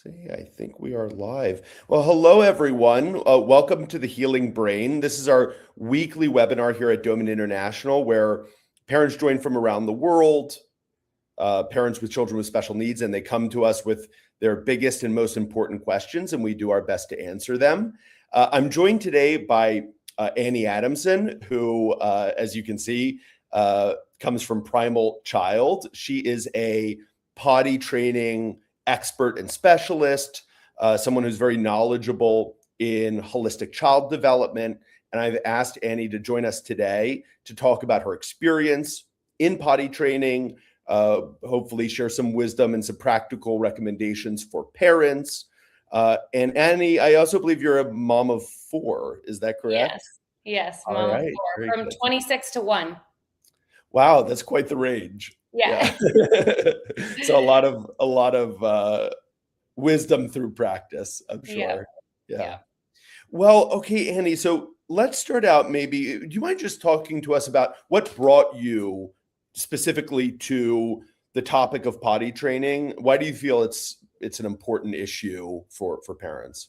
See, I think we are live. Well, hello, everyone. Welcome to the Healing Brain. This is our weekly webinar here at Doman International, where parents join from around the world, parents with children with special needs, and they come to us with their biggest and most important questions, and we do our best to answer them. I'm joined today by Annie Adamson, who, as you can see, comes from Primal Child. She is a potty training expert and specialist, someone who's very knowledgeable in holistic child development. And I've asked Annie to join us today to talk about her experience in potty training, hopefully share some wisdom and some practical recommendations for parents. And Annie, I also believe you're a mom of 4. Is that correct? Yes, All mom of right. 4, from 26 to 1. Wow, that's quite the range. Yeah. So a lot of wisdom through practice, I'm sure. Yeah. Well, okay, Annie. So let's start out. Maybe do you mind just talking to us about what brought you specifically to the topic of potty training? Why do you feel it's an important issue for parents?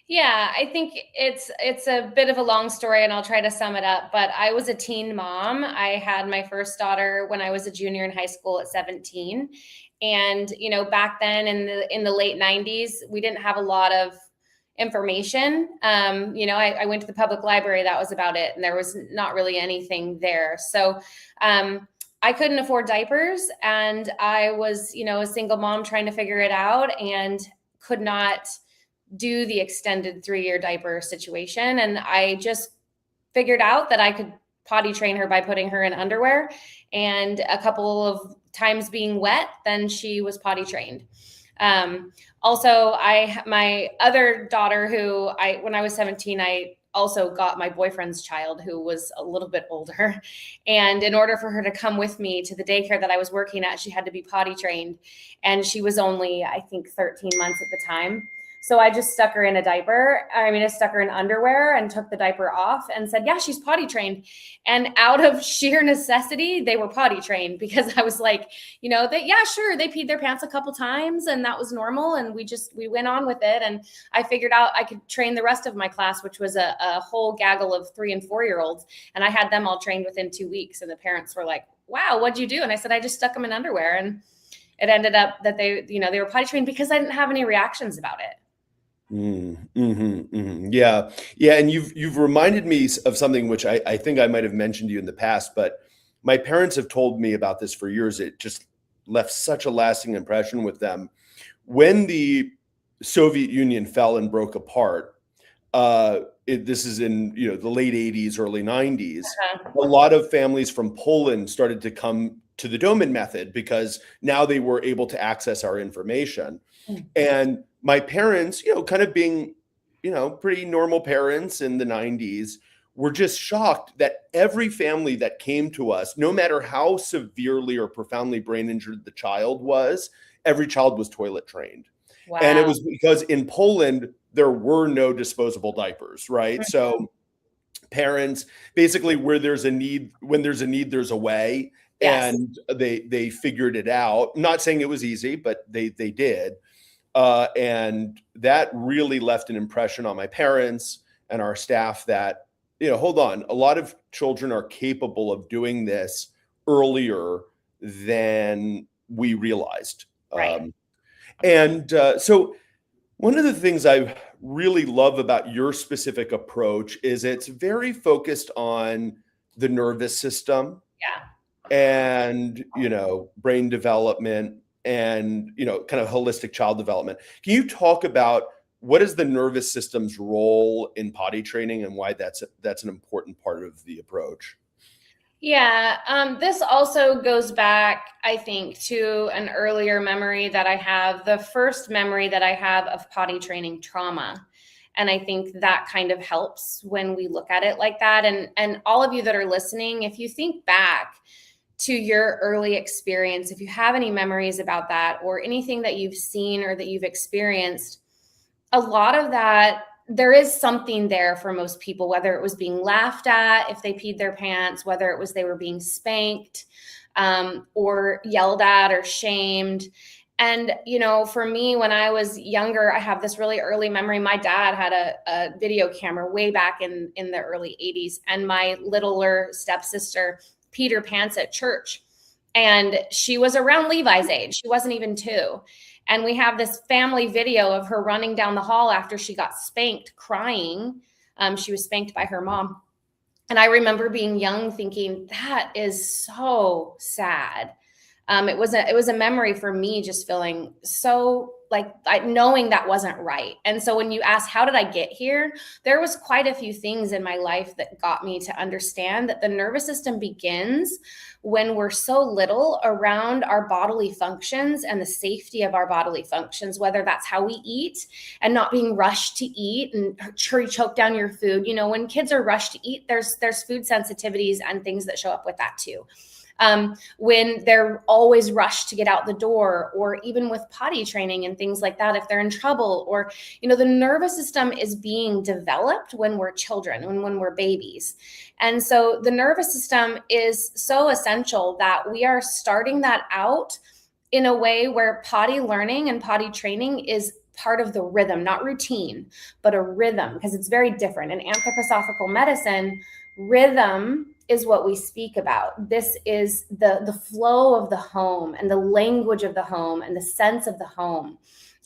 Yeah, I think it's a bit of a long story and I'll try to sum it up, but I was a teen mom. I had my first daughter when I was a junior in high school at 17. And, back then in the late 90s, we didn't have a lot of information. I went to the public library, that was about it. And there was not really anything there. So, I couldn't afford diapers and I was, a single mom trying to figure it out and could not do the extended 3-year diaper situation. And I just figured out that I could potty train her by putting her in underwear, and a couple of times being wet, then she was potty trained. Also, my other daughter when I was 17, I also got my boyfriend's child, who was a little bit older. And in order for her to come with me to the daycare that I was working at, she had to be potty trained. And she was only, I think, 13 months at the time. So I just stuck her in a diaper. I stuck her in underwear and took the diaper off and said, yeah, she's potty trained. And out of sheer necessity, they were potty trained, because I was like, yeah, sure. They peed their pants a couple times and that was normal. And we went on with it. And I figured out I could train the rest of my class, which was a whole gaggle of 3 and 4-year-olds. And I had them all trained within 2 weeks. And the parents were like, wow, what'd you do? And I said, I just stuck them in underwear. And it ended up that they were potty trained because I didn't have any reactions about it. Yeah. And you've reminded me of something which I think I might have mentioned to you in the past, but my parents have told me about this for years. It just left such a lasting impression with them. When the Soviet Union fell and broke apart, this is in the late 80s, early 90s, a lot of families from Poland started to come to the Doman Method because now they were able to access our information. And my parents, kind of being, pretty normal parents in the 90s, were just shocked that every family that came to us, no matter how severely or profoundly brain injured the child was, every child was toilet trained. Wow. And it was because in Poland, there were no disposable diapers, right? Mm-hmm. So parents, basically, when there's a need, there's a way. Yes. And they figured it out. I'm not saying it was easy, but they did. And that really left an impression on my parents and our staff that, hold on, a lot of children are capable of doing this earlier than we realized. Right. So one of the things I really love about your specific approach is it's very focused on the nervous system. Yeah. And, brain development and, kind of holistic child development. Can you talk about what is the nervous system's role in potty training and why that's an important part of the approach? Yeah, this also goes back, I think, to an earlier memory that I have, the first memory that I have of potty training trauma. And I think that kind of helps when we look at it like that. And all of you that are listening, if you think back to your early experience, if you have any memories about that or anything that you've seen or that you've experienced, a lot of that, there is something there for most people, whether it was being laughed at if they peed their pants, whether it was they were being spanked or yelled at or shamed. And, for me, when I was younger, I have this really early memory. My dad had a video camera way back in the early 80s, and my littler stepsister Peter Pants at church. And she was around Levi's age. She wasn't even 2. And we have this family video of her running down the hall after she got spanked, crying. She was spanked by her mom. And I remember being young thinking, that is so sad. It was a memory for me, just feeling so knowing that wasn't right. And so when you ask, how did I get here? There was quite a few things in my life that got me to understand that the nervous system begins when we're so little around our bodily functions and the safety of our bodily functions, whether that's how we eat and not being rushed to eat and choke down your food. When kids are rushed to eat, there's food sensitivities and things that show up with that too. When they're always rushed to get out the door, or even with potty training and things like that, if they're in trouble, or, the nervous system is being developed when we're children, when we're babies. And so the nervous system is so essential that we are starting that out in a way where potty learning and potty training is part of the rhythm, not routine, but a rhythm, because it's very different. In anthroposophical medicine, rhythm is what we speak about. This is the flow of the home and the language of the home and the sense of the home.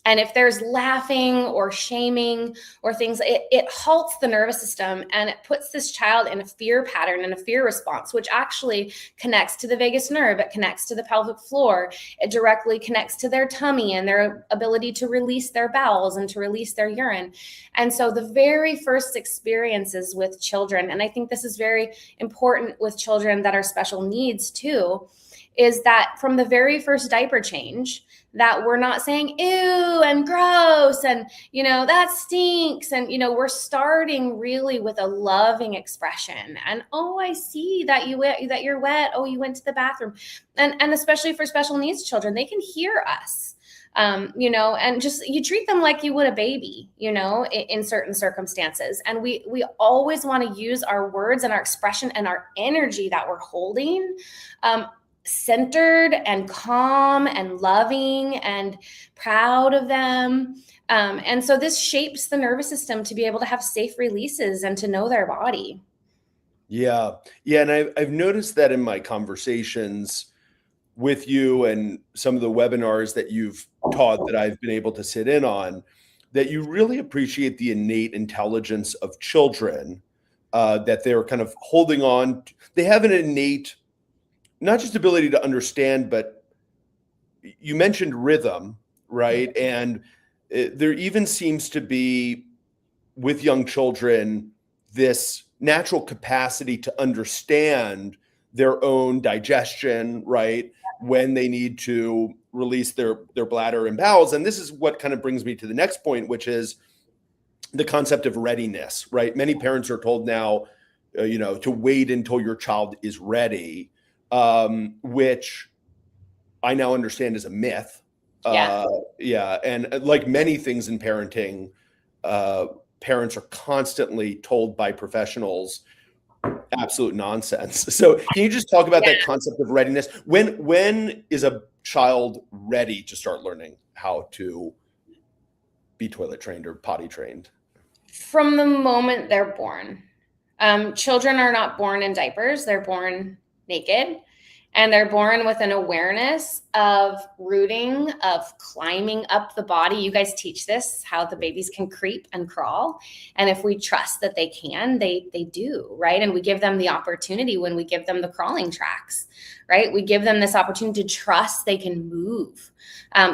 And if there's laughing or shaming or things, it halts the nervous system, and it puts this child in a fear pattern and a fear response, which actually connects to the vagus nerve. It connects to the pelvic floor. It directly connects to their tummy and their ability to release their bowels and to release their urine. And so the very first experiences with children, and I think this is very important with children that are special needs too, is that from the very first diaper change, that we're not saying, ew, and gross, and, that stinks. And, we're starting really with a loving expression. And, oh, I see that you're wet. Oh, you went to the bathroom. And especially for special needs children, they can hear us. And just, you treat them like you would a baby, in certain circumstances. And we always want to use our words and our expression and our energy that we're holding, centered and calm and loving and proud of them. And so this shapes the nervous system to be able to have safe releases and to know their body. Yeah. Yeah. And I've noticed that in my conversations with you and some of the webinars that you've taught that I've been able to sit in on, that you really appreciate the innate intelligence of children, that they're kind of holding on. They have an innate, not just ability to understand, but you mentioned rhythm, right? And there even seems to be, with young children, this natural capacity to understand their own digestion, right? When they need to release their bladder and bowels. And this is what kind of brings me to the next point, which is the concept of readiness, right? Many parents are told now, to wait until your child is ready, which I now understand is a myth. Yeah. And like many things in parenting, parents are constantly told by professionals absolute nonsense. So can you just talk about that concept of readiness? When is a child ready to start learning how to be toilet trained or potty trained? From the moment they're born. Children are not born in diapers. They're born naked. And they're born with an awareness of rooting, of climbing up the body. You guys teach this, how the babies can creep and crawl. And if we trust that they can, they do, right? And we give them the opportunity when we give them the crawling tracks, right? We give them this opportunity to trust they can move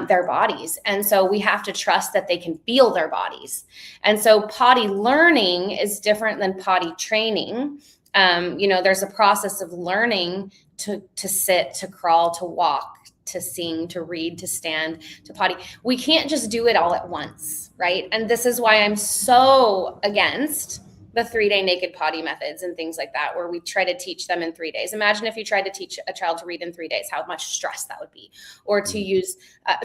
their bodies. And so we have to trust that they can feel their bodies. And so potty learning is different than potty training. There's a process of learning to sit, to crawl, to walk, to sing, to read, to stand, to potty. We can't just do it all at once, right? And this is why I'm so against the 3-day naked potty methods and things like that, where we try to teach them in 3 days. Imagine if you tried to teach a child to read in 3 days, how much stress that would be, or to use,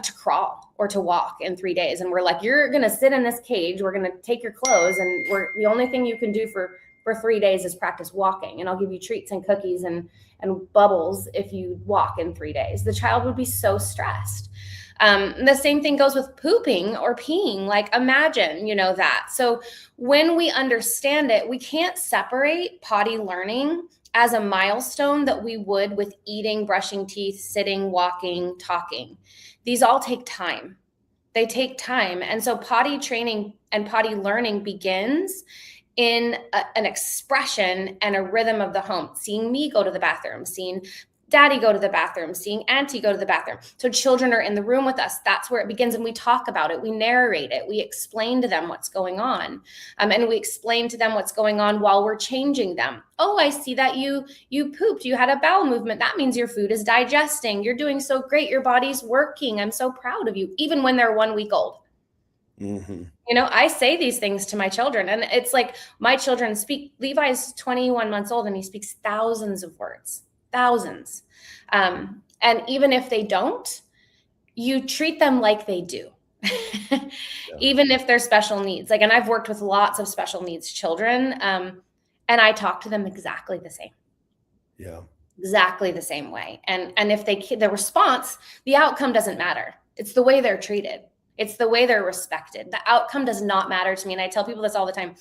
to crawl or to walk in 3 days. And we're like, you're going to sit in this cage. We're going to take your clothes, and the only thing you can do for 3 days is practice walking. And I'll give you treats and cookies and bubbles if you walk in 3 days. The child would be so stressed. The same thing goes with pooping or peeing. Like imagine, that. So when we understand it, we can't separate potty learning as a milestone that we would with eating, brushing teeth, sitting, walking, talking. These all take time. They take time. And so potty training and potty learning begins in an expression and a rhythm of the home, seeing me go to the bathroom, seeing daddy go to the bathroom, seeing auntie go to the bathroom. So children are in the room with us. That's where it begins. And we talk about it. We narrate it. We explain to them what's going on. And we explain to them what's going on while we're changing them. Oh, I see that you pooped. You had a bowel movement. That means your food is digesting. You're doing so great. Your body's working. I'm so proud of you, even when they're 1 week old. Mm-hmm. I say these things to my children, and it's like my children speak. Levi's 21 months old and he speaks thousands of words. Thousands. And even if they don't, you treat them like they do. Yeah. Even if they're special needs. And I've worked with lots of special needs children, and I talk to them exactly the same. Yeah. Exactly the same way. And if the response, the outcome doesn't matter. It's the way they're treated. It's the way they're respected. The outcome does not matter to me. And I tell people this all the time.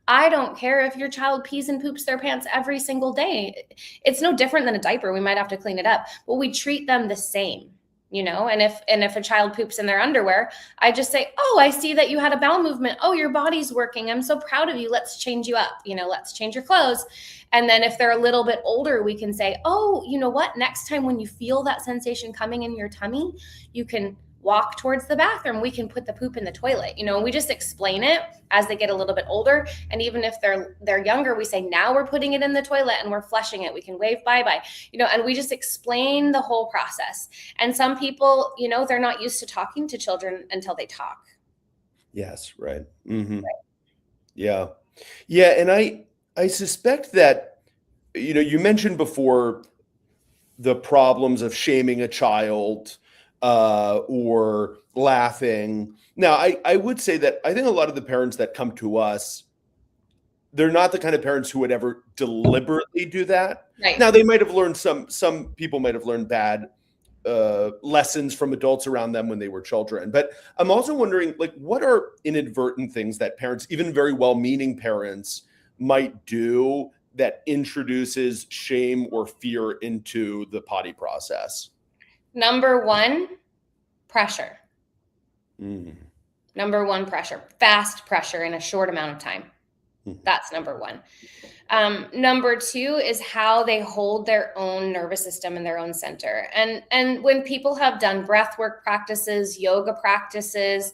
I don't care if your child pees and poops their pants every single day. It's no different than a diaper. We might have to clean it up, but we treat them the same, and if a child poops in their underwear, I just say, oh, I see that you had a bowel movement. Oh, your body's working. I'm so proud of you. Let's change you up. Let's change your clothes. And then if they're a little bit older, we can say, oh, you know what? Next time when you feel that sensation coming in your tummy, you can walk towards the bathroom. We can put the poop in the toilet, and we just explain it as they get a little bit older. And even if they're younger, we say, now we're putting it in the toilet and we're flushing it. We can wave bye-bye, and we just explain the whole process. And some people, they're not used to talking to children until they talk. Yes. Right. Mm-hmm. Right. Yeah. Yeah. And I suspect that, you mentioned before the problems of shaming a child, or laughing. Now, I would say that I think a lot of the parents that come to us, they're not the kind of parents who would ever deliberately do that. Right. Now, they might have learned some people might have learned bad lessons from adults around them when they were children. But I'm also wondering, what are inadvertent things that parents, even very well-meaning parents, might do that introduces shame or fear into the potty process? Number one, pressure. Mm. Number one, pressure. Fast pressure in a short amount of time. That's number one. Number two is how they hold their own nervous system in their own center. And when people have done breath work practices, yoga practices,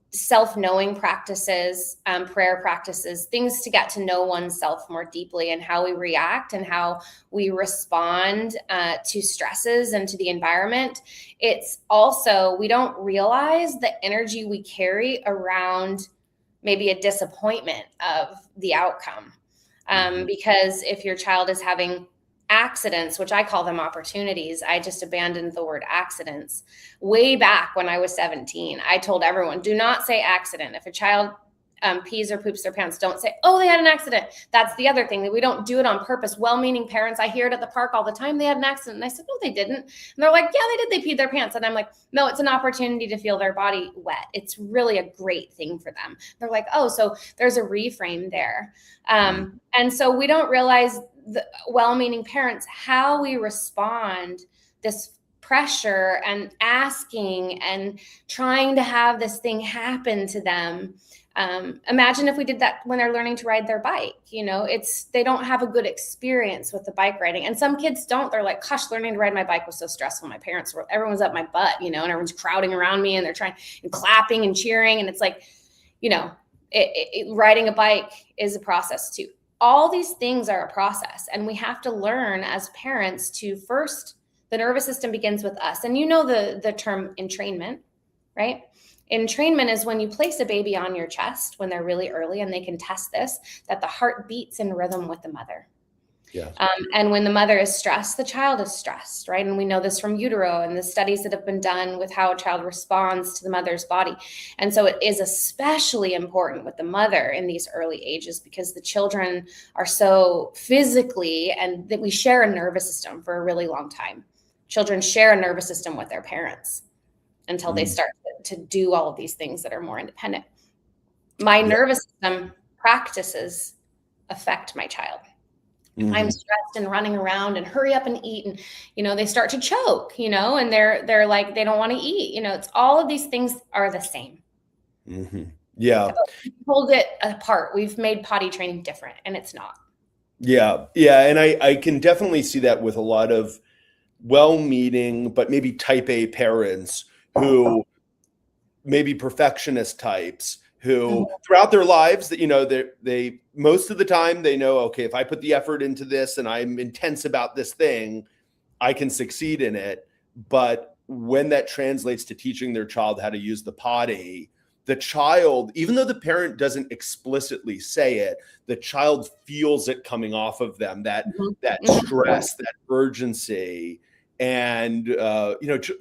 self-knowing practices, prayer practices, things to get to know oneself more deeply and how we react and how we respond to stresses and to the environment. It's also, we don't realize the energy we carry around maybe a disappointment of the outcome. Because if your child is having accidents, which I call them opportunities, I just abandoned the word accidents. Way back when I was 17, I told everyone, do not say accident. If a child pees or poops their pants, don't say, oh, they had an accident. That's the other thing, that we don't do it on purpose. Well-meaning parents, I hear it at the park all the time, they had an accident. And I said, no, they didn't. And they're like, yeah, they did. They peed their pants. And I'm like, no, it's an opportunity to feel their body wet. It's really a great thing for them. They're like, oh, so there's a reframe there. And so we don't realize, the well-meaning parents, how we respond this pressure and asking and trying to have this thing happen to them. Imagine if we did that when they're learning to ride their bike. They don't have a good experience with the bike riding. And some kids don't. They're like, gosh, learning to ride my bike was so stressful. Everyone's up my butt, and everyone's crowding around me and they're trying and clapping and cheering. And it's like, riding a bike is a process too. All these things are a process, and we have to learn as parents to first, the nervous system begins with us. And the term entrainment, right? Entrainment is when you place a baby on your chest when they're really early, and they can test this, that the heart beats in rhythm with the mother. Yeah. And when the mother is stressed, the child is stressed, right? And we know this from utero and the studies that have been done with how a child responds to the mother's body. And so it is especially important with the mother in these early ages, because the children are so physically, and that we share a nervous system for a really long time. children share a nervous system with their parents until they start to do all of these things that are more independent. My nervous system practices affect my child. I'm stressed and running around and hurry up and eat. And, they start to choke, and they're like, they don't want to eat, it's all of these things are the same. Yeah. We pulled it apart. We've made potty training different, and it's not. Yeah. Yeah. And I can definitely see that with a lot of well-meaning, but maybe type A parents who maybe perfectionist types who throughout their lives that, they most of the time they know, okay, if I put the effort into this and I'm intense about this thing, I can succeed in it. But when that translates to teaching their child how to use the potty, the child, even though the parent doesn't explicitly say it, the child feels it coming off of them, that stress, that urgency. And,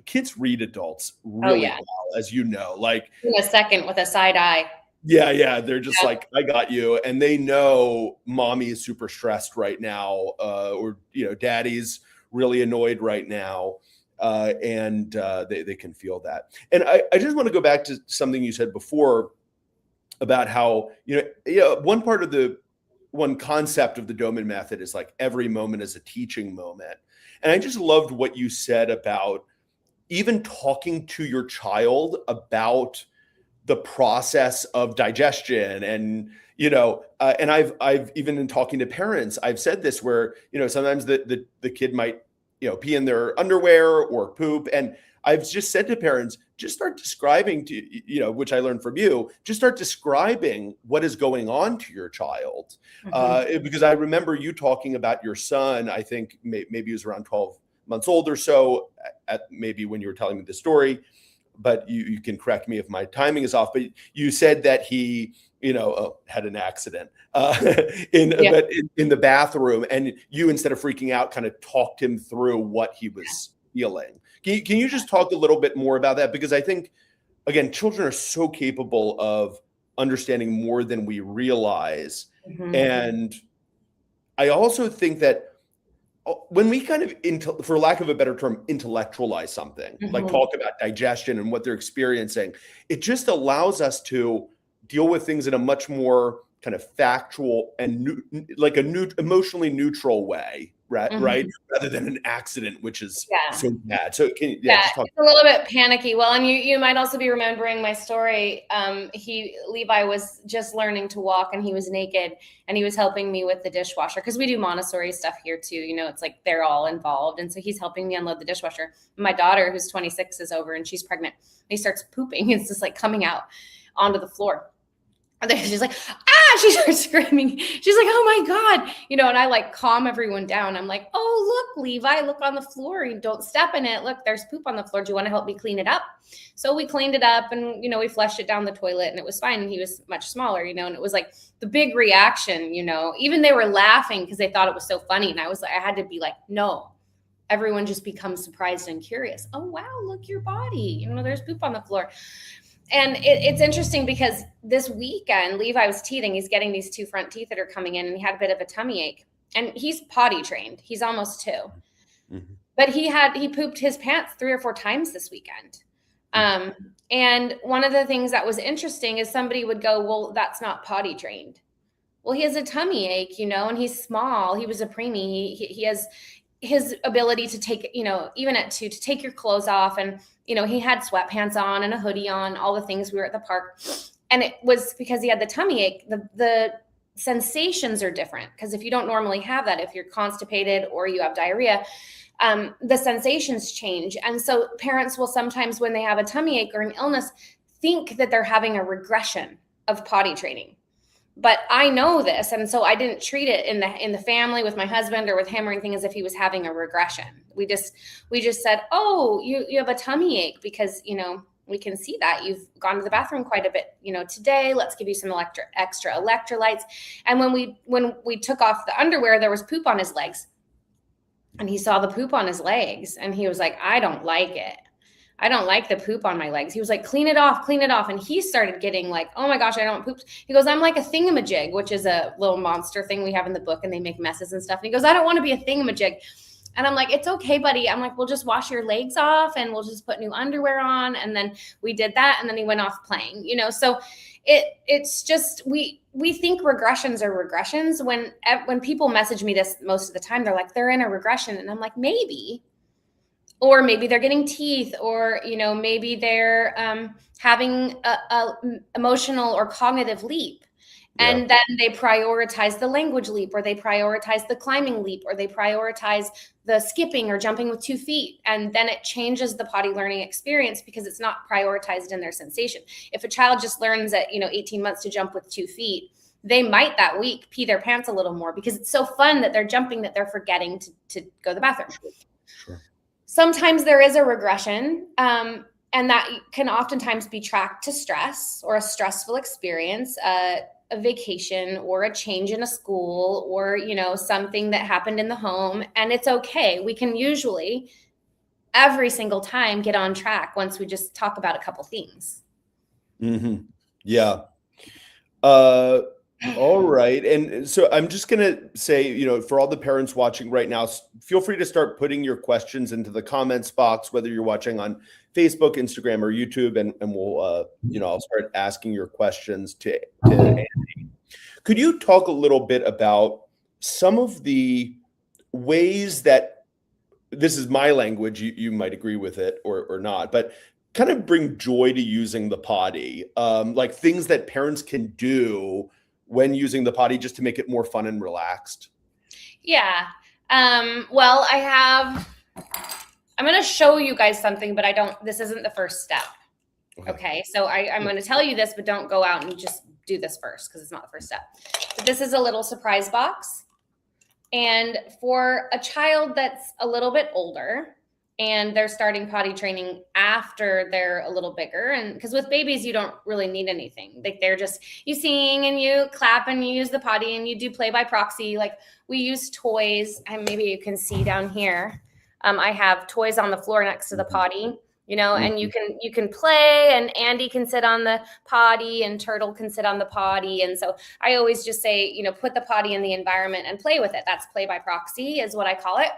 kids read adults really well, as like in a second with a side eye. Yeah. They're just like, I got you. And they know mommy is super stressed right now. Or, daddy's really annoyed right now. And they can feel that. And I just want to go back to something you said before about how, one concept of the Doman method is like every moment is a teaching moment. And I just loved what you said about even talking to your child about the process of digestion. And, and I've even in talking to parents, I've said this where, sometimes the kid might, pee in their underwear or poop. And I've just said to parents, just start describing to, which I learned from you, just start describing what is going on to your child. Because I remember you talking about your son, I think maybe he was around 12 months old or so, maybe when you were telling me the story, but you can correct me if my timing is off, but you said that he, had an accident in the bathroom, and you, instead of freaking out, kind of talked him through what he was feeling. Can you just talk a little bit more about that? Because I think, again, children are so capable of understanding more than we realize. And I also think that when we kind of, for lack of a better term, intellectualize something, like talk about digestion and what they're experiencing, it just allows us to deal with things in a much more kind of factual and emotionally neutral way, right? Rather than an accident, which is so bad. So just talk. It's a little bit panicky. Well, and you might also be remembering my story. Levi was just learning to walk, and he was naked, and he was helping me with the dishwasher, because we do Montessori stuff here too. It's like they're all involved, and so he's helping me unload the dishwasher. My daughter, who's 26, is over, and she's pregnant. And he starts pooping. It's just like coming out onto the floor. And then she's like, she starts screaming. She's like, oh my God, and I like calm everyone down. I'm like, oh, look, Levi, look on the floor. You don't step in it. Look, there's poop on the floor. Do you want to help me clean it up? So we cleaned it up, and, we flushed it down the toilet, and it was fine. And he was much smaller, and it was like the big reaction, even they were laughing because they thought it was so funny. And I had to be like, no, everyone just becomes surprised and curious. Oh, wow, look, your body, there's poop on the floor. And it's interesting because this weekend, Levi was teething. He's getting these 2 front teeth that are coming in, and he had a bit of a tummy ache. And he's potty trained. He's almost 2. But he pooped his pants 3 or 4 times this weekend. And one of the things that was interesting is somebody would go, well, that's not potty trained. Well, he has a tummy ache, and he's small. He was a preemie. He has his ability to take, even at 2, to take your clothes off. And, he had sweatpants on and a hoodie on, all the things. We were at the park. And it was because he had the tummy ache. The sensations are different, because if you don't normally have that, if you're constipated or you have diarrhea, the sensations change. And so parents will sometimes, when they have a tummy ache or an illness, think that they're having a regression of potty training. But I know this, and so I didn't treat it in the family with my husband or with him or anything as if he was having a regression. We just said, oh, you have a tummy ache because, we can see that you've gone to the bathroom quite a bit, today. Let's give you some extra electrolytes. And when we took off the underwear, there was poop on his legs. And he saw the poop on his legs, and he was like, I don't like it. I don't like the poop on my legs. He was like, clean it off. And he started getting like, oh my gosh, I don't want poops. He goes, I'm like a thingamajig, which is a little monster thing we have in the book, and they make messes and stuff. And he goes, I don't want to be a thingamajig. And I'm like, it's okay, buddy. I'm like, we'll just wash your legs off and we'll just put new underwear on. And then we did that. And then he went off playing, so it's just, we think regressions are regressions. When people message me this most of the time, they're like, they're in a regression. And I'm like, maybe, or maybe they're getting teeth, or, maybe they're having a emotional or cognitive leap. And then they prioritize the language leap, or they prioritize the climbing leap, or they prioritize the skipping or jumping with 2 feet. And then it changes the potty learning experience because it's not prioritized in their sensation. If a child just learns at, 18 months to jump with 2 feet, they might that week pee their pants a little more because it's so fun that they're jumping that they're forgetting to go to the bathroom. Sure. Sometimes there is a regression, and that can oftentimes be tracked to stress or a stressful experience, a vacation or a change in a school, or, something that happened in the home. And it's okay. We can usually every single time get on track once we just talk about a couple things. Mm-hmm. Yeah. All right. And so I'm just going to say, for all the parents watching right now, feel free to start putting your questions into the comments box, whether you're watching on Facebook, Instagram, or YouTube, and we'll, I'll start asking your questions to Andy. Could you talk a little bit about some of the ways that, this is my language, you might agree with it or not, but kind of bring joy to using the potty, like things that parents can do when using the potty just to make it more fun and relaxed? Yeah. Well, I'm going to show you guys something, but this isn't the first step. Okay. So I'm going to tell you this, but don't go out and just do this first, because it's not the first step. But this is a little surprise box. And for a child that's a little bit older and they're starting potty training after they're a little bigger, and because with babies, you don't really need anything. Like, they're just, you sing and you clap and you use the potty and you do play by proxy. Like, we use toys, and maybe you can see down here, I have toys on the floor next to the potty, and you can play, and Andy can sit on the potty and Turtle can sit on the potty. And so I always just say, put the potty in the environment and play with it. That's play by proxy is what I call it.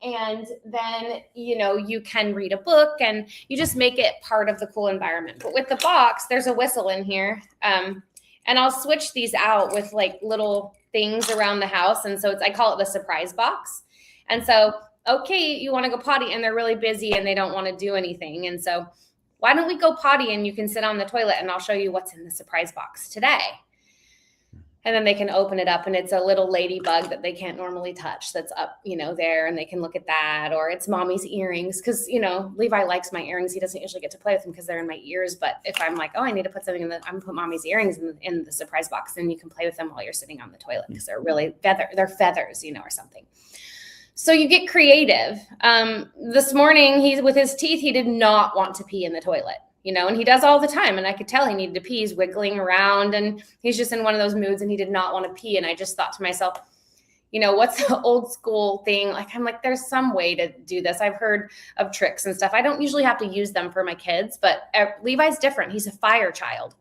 And then, you can read a book and you just make it part of the cool environment. But with the box, there's a whistle in here. And I'll switch these out with like little things around the house. And so I call it the surprise box. And so, okay, you want to go potty and they're really busy and they don't want to do anything. And so why don't we go potty and you can sit on the toilet and I'll show you what's in the surprise box today. And then they can open it up and it's a little ladybug that they can't normally touch that's up, there, and they can look at that. Or it's mommy's earrings, because, Levi likes my earrings. He doesn't usually get to play with them because they're in my ears. But if I'm like, oh, I need to put something I'm going to put mommy's earrings in the surprise box, then you can play with them while you're sitting on the toilet, because they're really they're feathers, or something. So you get creative. This morning, he's with his teeth, he did not want to pee in the toilet. And he does all the time. And I could tell he needed to pee. He's wiggling around and he's just in one of those moods and he did not want to pee. And I just thought to myself, what's the old school thing? I'm like, there's some way to do this. I've heard of tricks and stuff. I don't usually have to use them for my kids, but Levi's different. He's a fire child.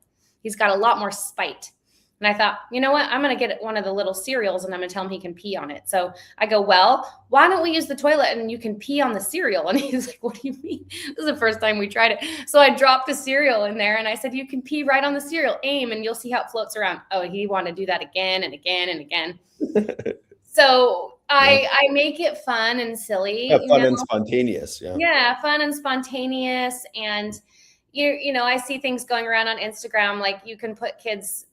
He's got a lot more spite. And I thought, you know what? I'm going to get one of the little cereals and I'm going to tell him he can pee on it. So I go, well, why don't we use the toilet and you can pee on the cereal? And he's like, what do you mean? This is the first time we tried it. So I dropped the cereal in there and I said, you can pee right on the cereal, aim, and you'll see how it floats around. Oh, he wanted to do that again and again and again. So I make it fun and silly. Fun and spontaneous. Yeah, fun and spontaneous. And, I see things going around on Instagram, like you can put kids'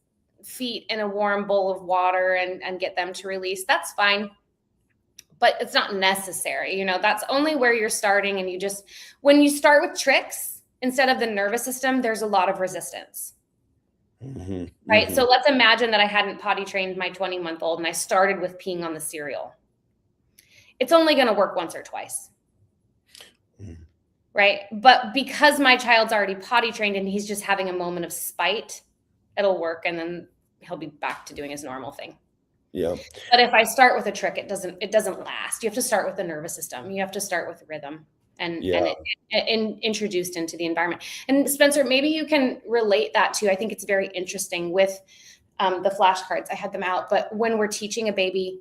feet in a warm bowl of water and get them to release. That's fine, but it's not necessary. That's only where you're starting. And when you start with tricks, instead of the nervous system, there's a lot of resistance. Mm-hmm. Right. Mm-hmm. So let's imagine that I hadn't potty trained my 20-month-old and I started with peeing on the cereal. It's only going to work once or twice. Mm-hmm. Right. But because my child's already potty trained and he's just having a moment of spite, it'll work. And then he'll be back to doing his normal thing. Yeah. But if I start with a trick, it doesn't last. You have to start with the nervous system. You have to start with rhythm and introduced into the environment. And Spencer, maybe you can relate that to, I think it's very interesting with the flashcards. I had them out, but when we're teaching a baby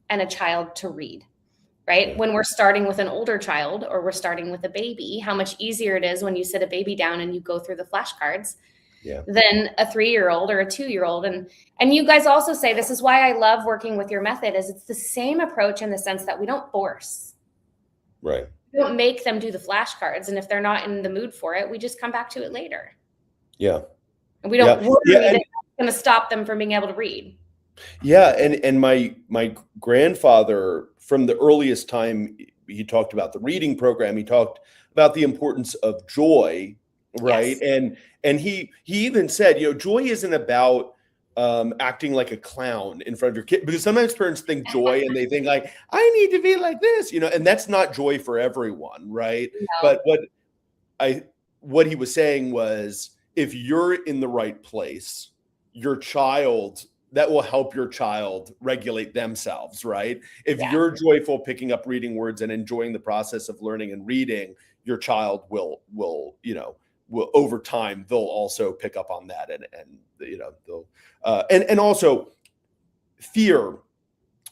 and a child to read, right? Yeah. When we're starting with an older child or we're starting with a baby, how much easier it is when you sit a baby down and you go through the flashcards Yeah. than a 3-year-old or a 2-year-old. And you guys also say, this is why I love working with your method, is it's the same approach in the sense that we don't force. Right. We don't make them do the flashcards. And if they're not in the mood for it, we just come back to it later. Yeah. And we don't worry Yeah. that it's going to stop them from being able to read. Yeah. And my grandfather, from the earliest time, he talked about the reading program. He talked about the importance of joy, right? Yes. And he even said, joy isn't about acting like a clown in front of your kid, because sometimes parents think joy and they think like, I need to be like this, and that's not joy for everyone, right? No. But what he was saying was, if you're in the right place, that will help your child regulate themselves, right? If Yeah. you're joyful picking up reading words and enjoying the process of learning and reading, your child will over time, they'll also pick up on that, and they'll and also fear.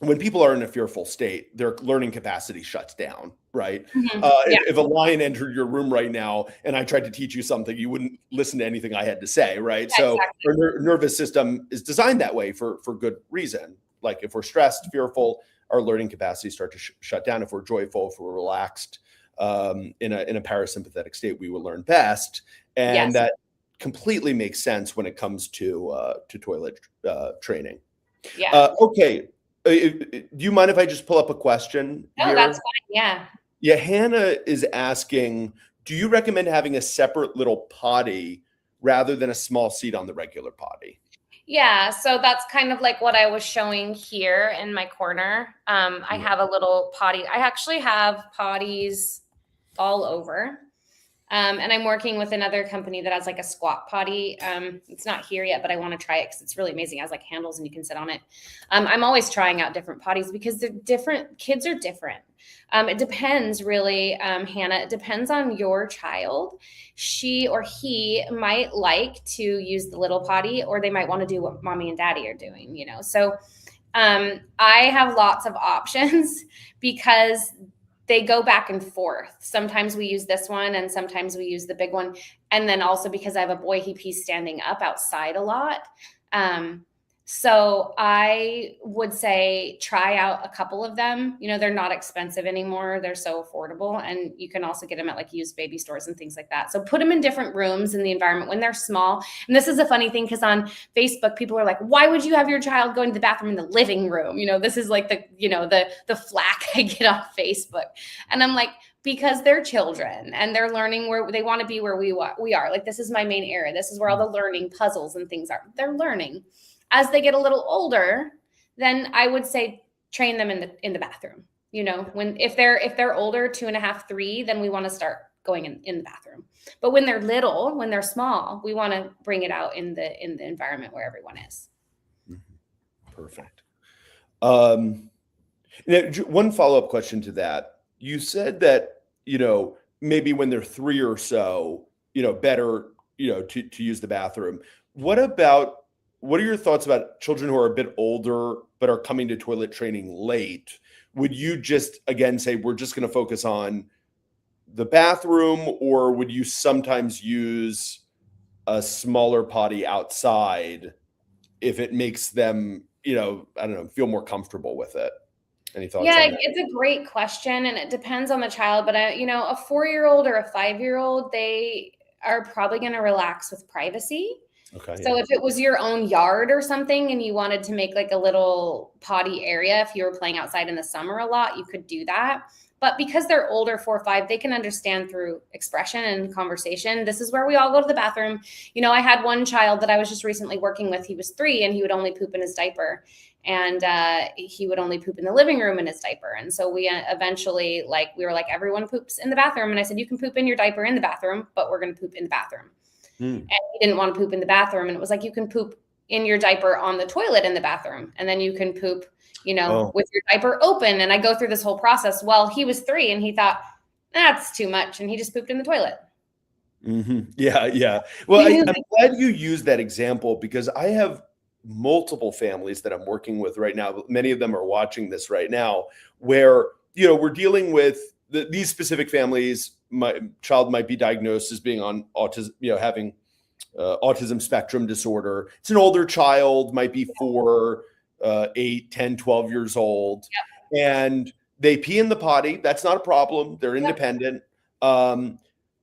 When people are in a fearful state, their learning capacity shuts down, right? Mhm. If a lion entered your room right now and I tried to teach you something, you wouldn't listen to anything I had to say, right? Yeah, So exactly. our nervous system is designed that way for good reason. Like if we're stressed, fearful, our learning capacity start to shut down. If we're joyful, if we're relaxed, in a parasympathetic state, we will learn best. And Yes. that completely makes sense when it comes to toilet training. Yeah. Okay. Do you mind if I just pull up a question No, that's here? fine. Yeah. Yeah, Hannah is asking, do you recommend having a separate little potty rather than a small seat on the regular potty? Yeah, so that's kind of like what I was showing here in my corner. I Yeah. have a little potty. I actually have potties all over. And I'm working with another company that has like a squat potty. It's not here yet, but I want to try it because it's really amazing. It has like handles and you can sit on it. I'm always trying out different potties because they're different. Kids are different. It depends really, Hannah. It depends on your child. She or he might like to use the little potty, or they might want to do what mommy and daddy are doing, So I have lots of options because they go back and forth. Sometimes we use this one and sometimes we use the big one. And then also because I have a boy, he pees standing up outside a lot. So I would say try out a couple of them. They're not expensive anymore. They're so affordable. And you can also get them at like used baby stores and things like that. So put them in different rooms in the environment when they're small. And this is a funny thing because on Facebook, people are like, why would you have your child going to the bathroom in the living room? This is like the flack I get on Facebook. And I'm like, because they're children and they're learning where they want to be, where we are. Like, this is my main area. This is where all the learning puzzles and things are. They're learning. As they get a little older, then I would say train them in the bathroom. If they're older, 2.5, 3, then we want to start going in the bathroom. But when they're little, when they're small, we want to bring it out in the environment where everyone is. Perfect. One follow-up question to that. You said that, maybe when they're 3 or so, better, to use the bathroom. What are your thoughts about children who are a bit older but are coming to toilet training late? Would you just, again, say we're just going to focus on the bathroom, or would you sometimes use a smaller potty outside if it makes them, I don't know, feel more comfortable with it? Any thoughts on Yeah, that? it's a great question, and it depends on the child. But a 4-year-old or a 5-year-old, they are probably going to relax with privacy. Okay. So if it was your own yard or something and you wanted to make like a little potty area, if you were playing outside in the summer a lot, you could do that. But because they're older, 4 or 5, they can understand through expression and conversation. This is where we all go to the bathroom. I had one child that I was just recently working with. He was 3 and he would only poop in his diaper. And he would only poop in the living room in his diaper. And so we eventually, we were like, everyone poops in the bathroom. And I said, you can poop in your diaper in the bathroom, but we're going to poop in the bathroom. And he didn't want to poop in the bathroom. And it was like, you can poop in your diaper on the toilet in the bathroom. And then you can poop, with your diaper open. And I go through this whole process. Well, he was 3 and he thought, that's too much. And he just pooped in the toilet. Mm-hmm. Yeah. Yeah. Well, I'm glad you used that example because I have multiple families that I'm working with right now. Many of them are watching this right now where, we're dealing with these specific families. My child might be diagnosed as being on autism, having autism spectrum disorder. It's an older child, might be 4, 8, 10, 12 years old. Yep. And they pee in the potty. That's not a problem. They're independent. And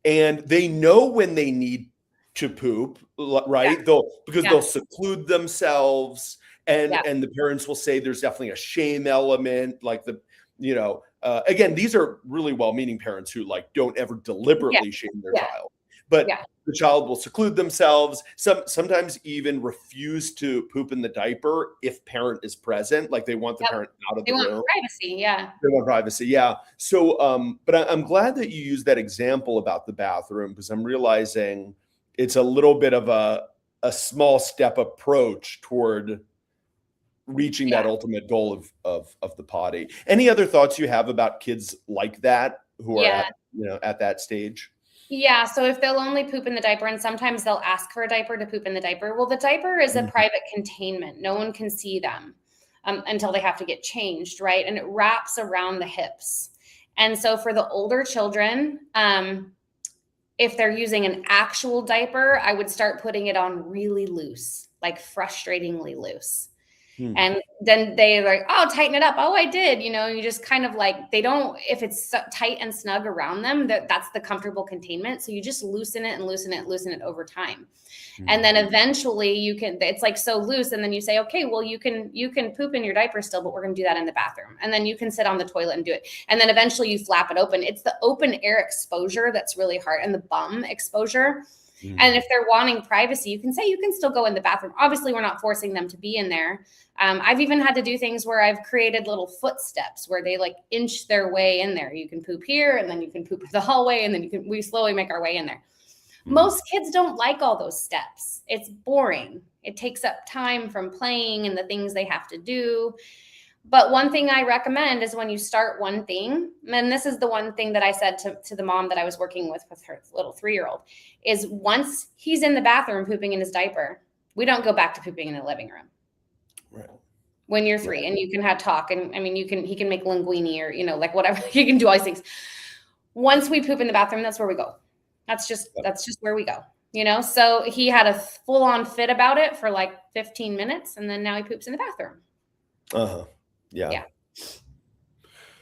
they know when they need to poop, right? They'll seclude themselves, and the parents will say there's definitely a shame element, like again, these are really well-meaning parents who don't ever deliberately shame their child, but the child will seclude themselves, sometimes even refuse to poop in the diaper if parent is present, like they want the parent out of the room. They want privacy, They want privacy, yeah. So, but I'm glad that you used that example about the bathroom, because I'm realizing it's a little bit of a small step approach toward reaching that ultimate goal of the potty. Any other thoughts you have about kids like that who are at that stage? Yeah. So if they'll only poop in the diaper, and sometimes they'll ask for a diaper to poop in the diaper. Well, the diaper is a private containment. No one can see them until they have to get changed, right? And it wraps around the hips. And so for the older children, if they're using an actual diaper, I would start putting it on really loose, like frustratingly loose. And then they like, oh, tighten it up. Oh, I did. You just kind of they don't, if it's tight and snug around them, that's the comfortable containment. So you just loosen it and loosen it over time. And then eventually it's so loose. And then you say, okay, well, you can poop in your diaper still, but we're going to do that in the bathroom. And then you can sit on the toilet and do it. And then eventually you flap it open. It's the open air exposure that's really hard, and the bum exposure. And if they're wanting privacy, you can say you can still go in the bathroom. Obviously, we're not forcing them to be in there. I've even had to do things where I've created little footsteps where they inch their way in there. You can poop here, and then you can poop in the hallway, and then we slowly make our way in there. Most kids don't like all those steps. It's boring. It takes up time from playing and the things they have to do. But one thing I recommend is when you start one thing, and this is the one thing that I said to the mom that I was working with her little 3-year-old, is once he's in the bathroom pooping in his diaper, we don't go back to pooping in the living room. Right. When you're 3, and you can have talk, and I mean, he can make linguine or, whatever, he can do all these things. Once we poop in the bathroom, that's where we go. That's just where we go, So he had a full on fit about it for 15 minutes, and then now he poops in the bathroom. Yeah.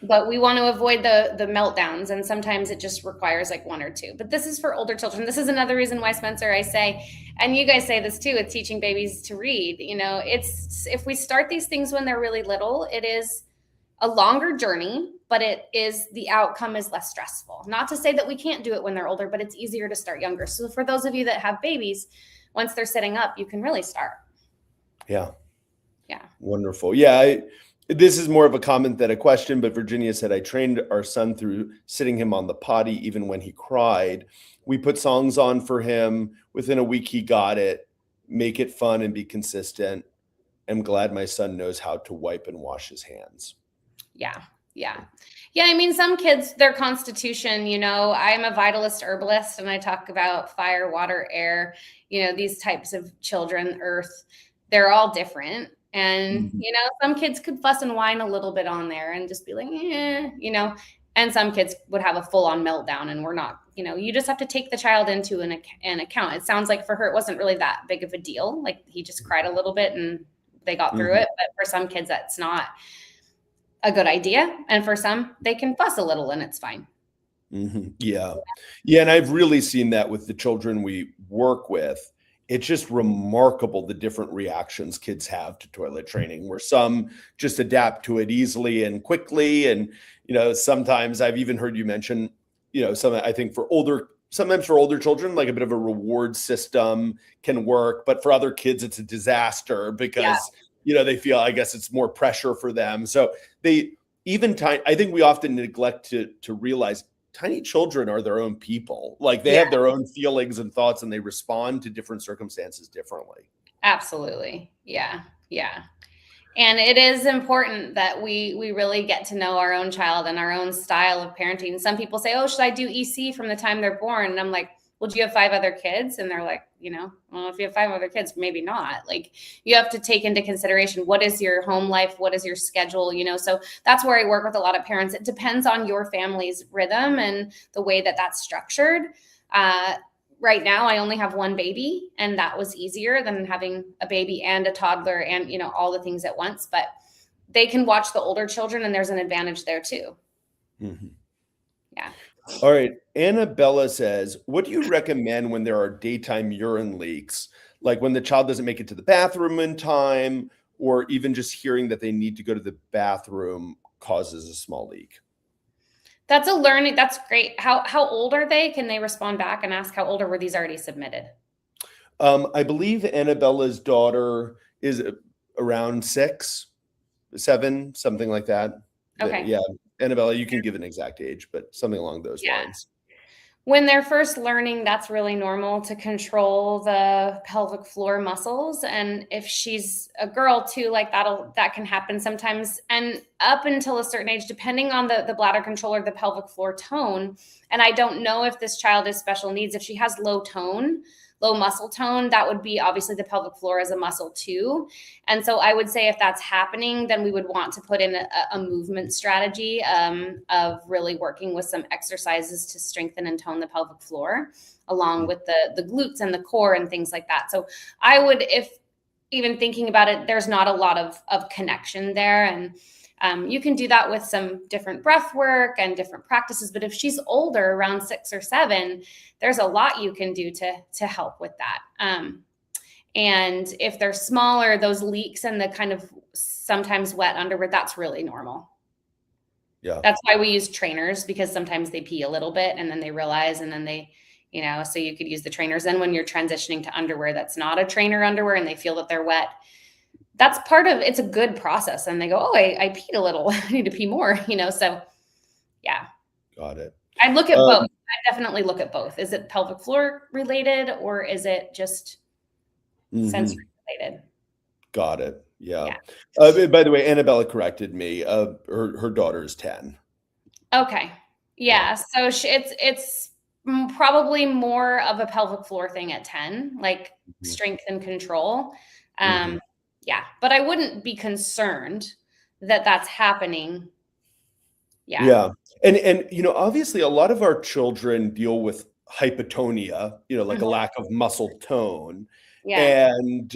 But we want to avoid the meltdowns, and sometimes it just requires 1 or 2. But this is for older children. This is another reason why, Spencer, I say, and you guys say this too, with teaching babies to read, it's, if we start these things when they're really little, it is a longer journey, but the outcome is less stressful. Not to say that we can't do it when they're older, but it's easier to start younger. So for those of you that have babies, once they're sitting up, you can really start. Yeah. Yeah. Wonderful. Yeah. This is more of a comment than a question, but Virginia said, I trained our son through sitting him on the potty even when he cried. We put songs on for him. Within a week, he got it. Make it fun and be consistent. I'm glad my son knows how to wipe and wash his hands. Yeah. I mean, some kids, their constitution, I'm a vitalist herbalist, and I talk about fire, water, air, these types of children, earth, they're all different. And, some kids could fuss and whine a little bit on there and just be like, and some kids would have a full on meltdown, and we're not, you just have to take the child into an account. It sounds like for her, it wasn't really that big of a deal. He just cried a little bit and they got through it. But for some kids, that's not a good idea. And for some, they can fuss a little and it's fine. Yeah. And I've really seen that with the children we work with. It's just remarkable the different reactions kids have to toilet training, where some just adapt to it easily and quickly. And, sometimes I've even heard you mention, I think sometimes for older children, a bit of a reward system can work, but for other kids, it's a disaster because, they feel, I guess it's more pressure for them. So I think we often neglect to realize tiny children are their own people. They have their own feelings and thoughts, and they respond to different circumstances differently. Absolutely. Yeah. And it is important that we really get to know our own child and our own style of parenting. Some people say, oh, should I do EC from the time they're born? And I'm like, well, do you have 5 other kids? And they're like, well, if you have 5 other kids, maybe not. Like, you have to take into consideration, what is your home life? What is your schedule? So that's where I work with a lot of parents. It depends on your family's rhythm and the way that that's structured. Right now, I only have 1 baby, and that was easier than having a baby and a toddler and, all the things at once. But they can watch the older children, and there's an advantage there too. Mm-hmm. Yeah. All right. Annabella says, what do you recommend when there are daytime urine leaks? Like when the child doesn't make it to the bathroom in time, or even just hearing that they need to go to the bathroom causes a small leak? That's great. How old are they? Can they respond back and ask how old, or were these already submitted? I believe Annabella's daughter is around 6, 7, something like that. Okay. Yeah. Annabella, you can give an exact age, but something along those lines. When they're first learning, that's really normal to control the pelvic floor muscles. And if she's a girl too, like that can happen sometimes. And up until a certain age, depending on the bladder control or the pelvic floor tone. And I don't know if this child is special needs. If she has low muscle tone, that would be obviously the pelvic floor as a muscle too. And so I would say if that's happening, then we would want to put in a movement strategy of really working with some exercises to strengthen and tone the pelvic floor, along with the glutes and the core and things like that. So I would, if even thinking about it, there's not a lot of connection there. And you can do that with some different breath work and different practices. But if she's older, around 6 or 7, there's a lot you can do to help with that. And if they're smaller, those leaks and the kind of sometimes wet underwear, that's really normal. Yeah. That's why we use trainers, because sometimes they pee a little bit and then they realize, and then they, so you could use the trainers. Then when you're transitioning to underwear that's not a trainer underwear and they feel that they're wet, that's part of it's a good process. And they go, oh, I peed a little. I need to pee more, so yeah. Got it. I look at both. I definitely look at both. Is it pelvic floor related, or is it just sensory related? Got it. Yeah. By the way, Annabella corrected me. Her daughter is 10. Okay. Yeah. So it's probably more of a pelvic floor thing at 10, like strength and control. Yeah, but I wouldn't be concerned that that's happening. Yeah. And obviously a lot of our children deal with hypotonia, like a lack of muscle tone. Yeah. And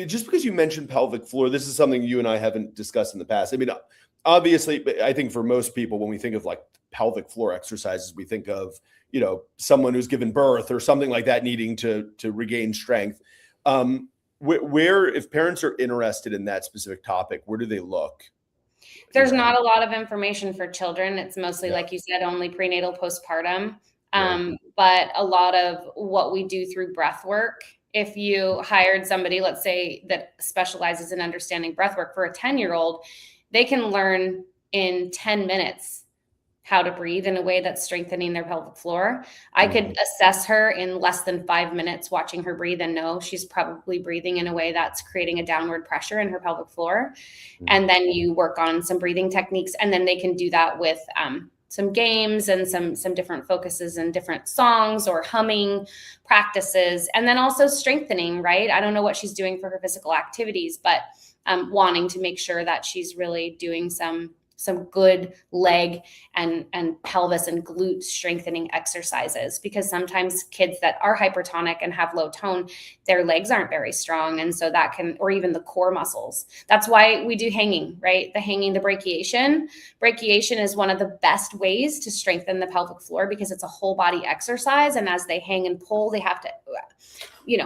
just because you mentioned pelvic floor, this is something you and I haven't discussed in the past. I mean, obviously, I think for most people, when we think of like pelvic floor exercises, we think of, someone who's given birth or something like that needing to regain strength. Where, if parents are interested in that specific topic, where do they look? There's not a lot of information for children. It's mostly, like you said, only prenatal, postpartum. But a lot of what we do through breath work, if you hired somebody, let's say, that specializes in understanding breath work for a 10-year-old, they can learn in 10 minutes how to breathe in a way that's strengthening their pelvic floor. I could assess her in less than 5 minutes watching her breathe and know she's probably breathing in a way that's creating a downward pressure in her pelvic floor. And then you work on some breathing techniques, and then they can do that with some games and some different focuses and different songs or humming practices. And then also strengthening, right? I don't know what she's doing for her physical activities, but wanting to make sure that she's really doing some good leg and pelvis and glute strengthening exercises, because sometimes kids that are hypertonic and have low tone, their legs aren't very strong. And so that can, or even the core muscles. That's why we do hanging, right? The hanging, the brachiation. Brachiation is one of the best ways to strengthen the pelvic floor, because it's a whole body exercise. And as they hang and pull, they have to,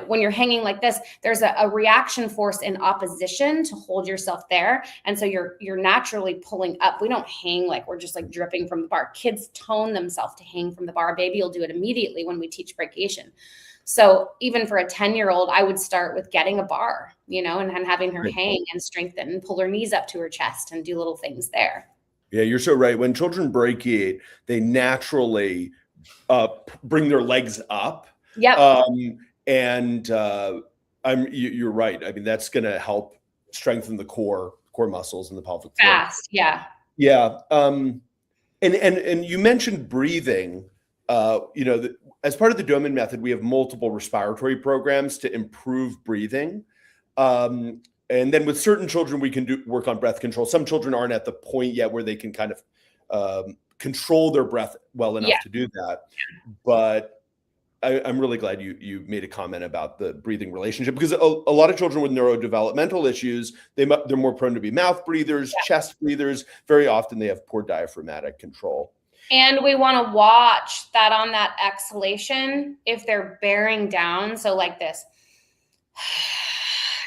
when you're hanging like this, there's a reaction force in opposition to hold yourself there. And so you're naturally pulling up. We don't hang like we're just like dripping from the bar. Kids tone themselves to hang from the bar. Baby will do it immediately when we teach brachiation. So even for a 10-year-old, I would start with getting a bar, and having her hang and strengthen and pull her knees up to her chest and do little things there. Yeah, you're so right. When children brachiate, they naturally bring their legs up. Yep. You're right. I mean, that's going to help strengthen the core muscles in the pelvic floor. Fast. Yeah. Yeah. And you mentioned breathing. as part of the Doman Method, we have multiple respiratory programs to improve breathing. And then with certain children, we can work on breath control. Some children aren't at the point yet where they can kind of control their breath well enough to do that. But I'm really glad you made a comment about the breathing relationship, because a lot of children with neurodevelopmental issues, they're more prone to be mouth breathers, chest breathers. Very often they have poor diaphragmatic control. And we want to watch that on that exhalation, if they're bearing down. So like this,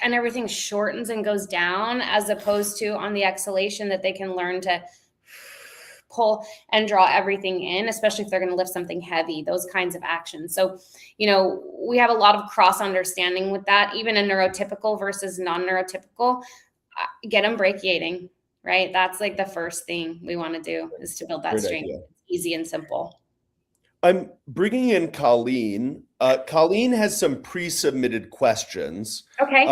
and everything shortens and goes down, as opposed to on the exhalation that they can learn to pull and draw everything in, especially if they're going to lift something heavy, those kinds of actions. So, we have a lot of cross understanding with that, even a neurotypical versus non-neurotypical. Get them brachiating, right? That's like the first thing we want to do, is to build that strength. It's easy and simple. I'm bringing in Colleen. Colleen has some pre-submitted questions. Okay.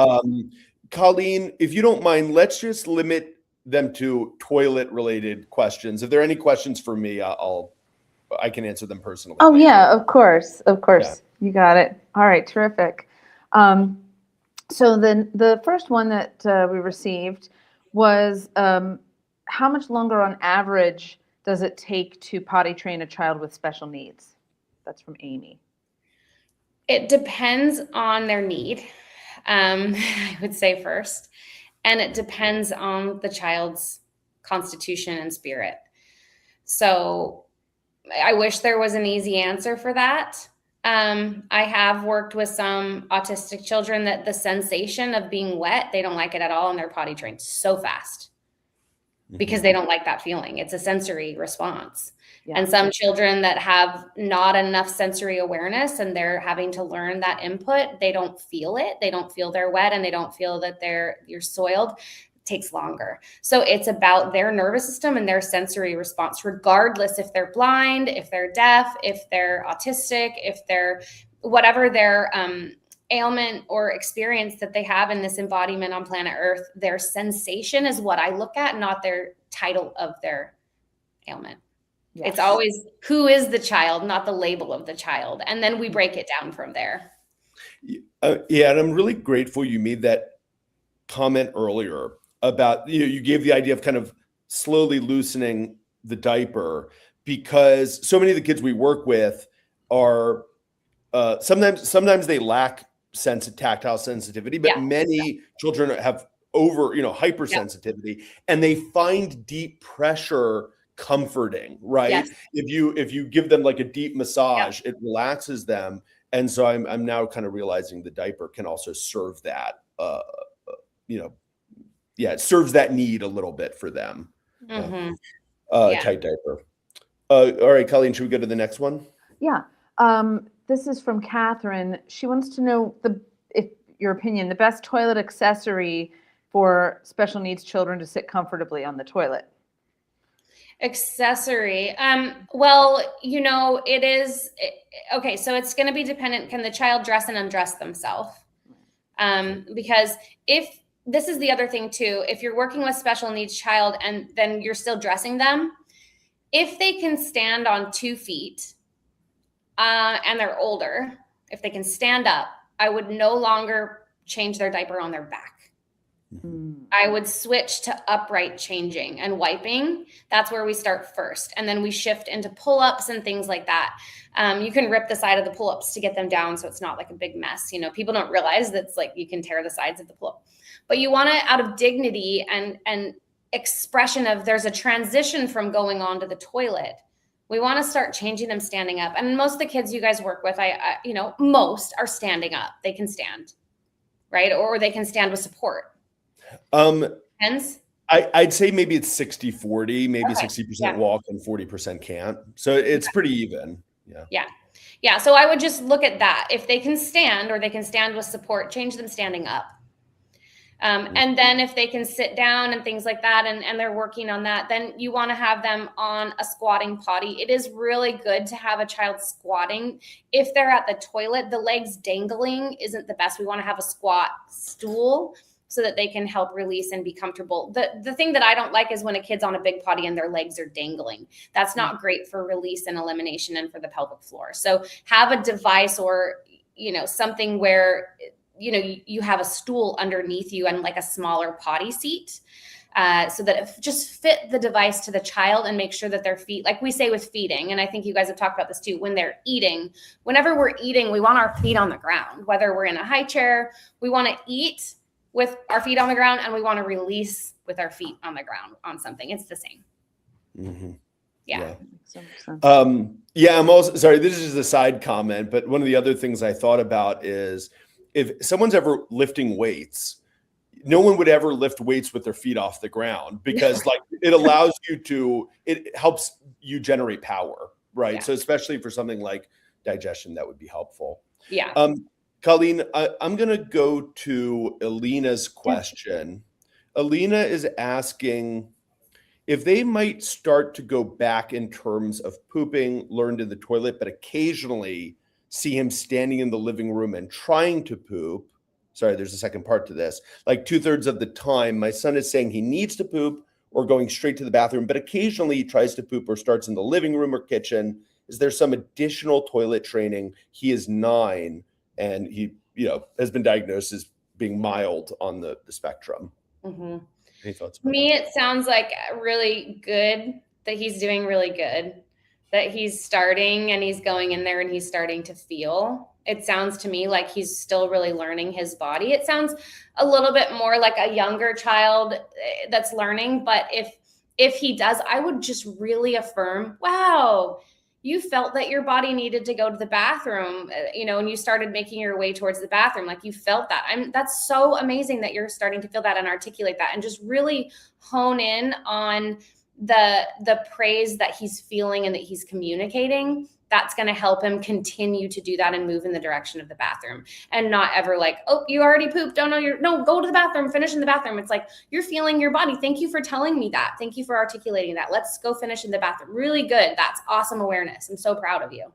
Colleen, if you don't mind, let's just limit them to toilet related questions. If there are any questions for me, I can answer them personally. Oh yeah, of course. Yeah. You got it. All right, terrific. So then the first one that we received was, how much longer on average does it take to potty train a child with special needs? That's from Amy. It depends on their need, I would say first. And it depends on the child's constitution and spirit. So I wish there was an easy answer for that. I have worked with some autistic children that the sensation of being wet, they don't like it at all, and they're potty trained so fast because they don't like that feeling. It's a sensory response. Yeah. And some children that have not enough sensory awareness and they're having to learn that input, they don't feel it. They don't feel they're wet, and they don't feel that you're soiled. It takes longer. So it's about their nervous system and their sensory response, regardless if they're blind, if they're deaf, if they're autistic, if they're whatever their ailment or experience that they have in this embodiment on planet Earth. Their sensation is what I look at, not their title of their ailment. Yes. It's always who is the child, not the label of the child. And then we break it down from there. Yeah. And I'm really grateful you made that comment earlier about, you gave the idea of kind of slowly loosening the diaper, because so many of the kids we work with are sometimes they lack tactile sensitivity, but many children have hypersensitivity, and they find deep pressure comforting, right? Yes. If you give them like a deep massage, it relaxes them. And so I'm now kind of realizing the diaper can also serve that, it serves that need a little bit for them. Tight diaper. All right, Colleen, should we go to the next one? Yeah. This is from Catherine. She wants to know your opinion, the best toilet accessory for special needs children to sit comfortably on the toilet. Accessory. Well, it is okay. So it's going to be dependent. Can the child dress and undress themselves? Because if this is the other thing too, if you're working with special needs child and then you're still dressing them, if they can stand on 2 feet and they're older, if they can stand up, I would no longer change their diaper on their back. I would switch to upright changing and wiping. That's where we start first. And then we shift into pull-ups and things like that. You can rip the side of the pull-ups to get them down so it's not like a big mess. People don't realize that it's like you can tear the sides of the pull-up. But you want it out of dignity and expression of there's a transition from going on to the toilet. We want to start changing them standing up. And most of the kids you guys work with, most are standing up. They can stand, right? Or they can stand with support. Depends. I'd say maybe it's 60-40, maybe 60% walk and 40% can't. So it's pretty even. Yeah. So I would just look at that. If they can stand or they can stand with support, change them standing up. And then if they can sit down and things like that, and they're working on that, then you want to have them on a squatting potty. It is really good to have a child squatting. If they're at the toilet, the legs dangling isn't the best. We want to have a squat stool so that they can help release and be comfortable. The thing that I don't like is when a kid's on a big potty and their legs are dangling. That's not great for release and elimination and for the pelvic floor. So have a device or, something where, you have a stool underneath you and like a smaller potty seat. So that it just fit the device to the child and make sure that their feet, like we say with feeding, and I think you guys have talked about this too, when they're eating, whenever we're eating, we want our feet on the ground, whether we're in a high chair, we want to eat with our feet on the ground and we want to release with our feet on the ground on something. It's the same. Mm-hmm. Yeah. I'm also sorry, this is just a side comment, but one of the other things I thought about is if someone's ever lifting weights, no one would ever lift weights with their feet off the ground because like it helps you generate power, right? Yeah. So especially for something like digestion, that would be helpful. Yeah. Colleen, I'm going to go to Alina's question. Yeah. Alina is asking if they might start to go back in terms of pooping, learned in the toilet, but occasionally see him standing in the living room and trying to poop. Sorry, there's a second part to this. Like 2/3 of the time, my son is saying he needs to poop or going straight to the bathroom, but occasionally he tries to poop or starts in the living room or kitchen. Is there some additional toilet training? He is 9 and he, has been diagnosed as being mild on the spectrum. Mm-hmm. Any thoughts? To me, it sounds like really good that he's doing really good, that he's starting and he's going in there and he's starting to feel. It sounds to me like he's still really learning his body. It sounds a little bit more like a younger child that's learning. But if he does, I would just really affirm, wow, you felt that your body needed to go to the bathroom, and you started making your way towards the bathroom. Like you felt that. That's so amazing that you're starting to feel that and articulate that and just really hone in on the praise that he's feeling and that he's communicating. That's going to help him continue to do that and move in the direction of the bathroom and not ever like, oh, you already pooped. Oh no, go to the bathroom, finish in the bathroom. It's like, you're feeling your body. Thank you for telling me that. Thank you for articulating that. Let's go finish in the bathroom. Really good. That's awesome awareness. I'm so proud of you.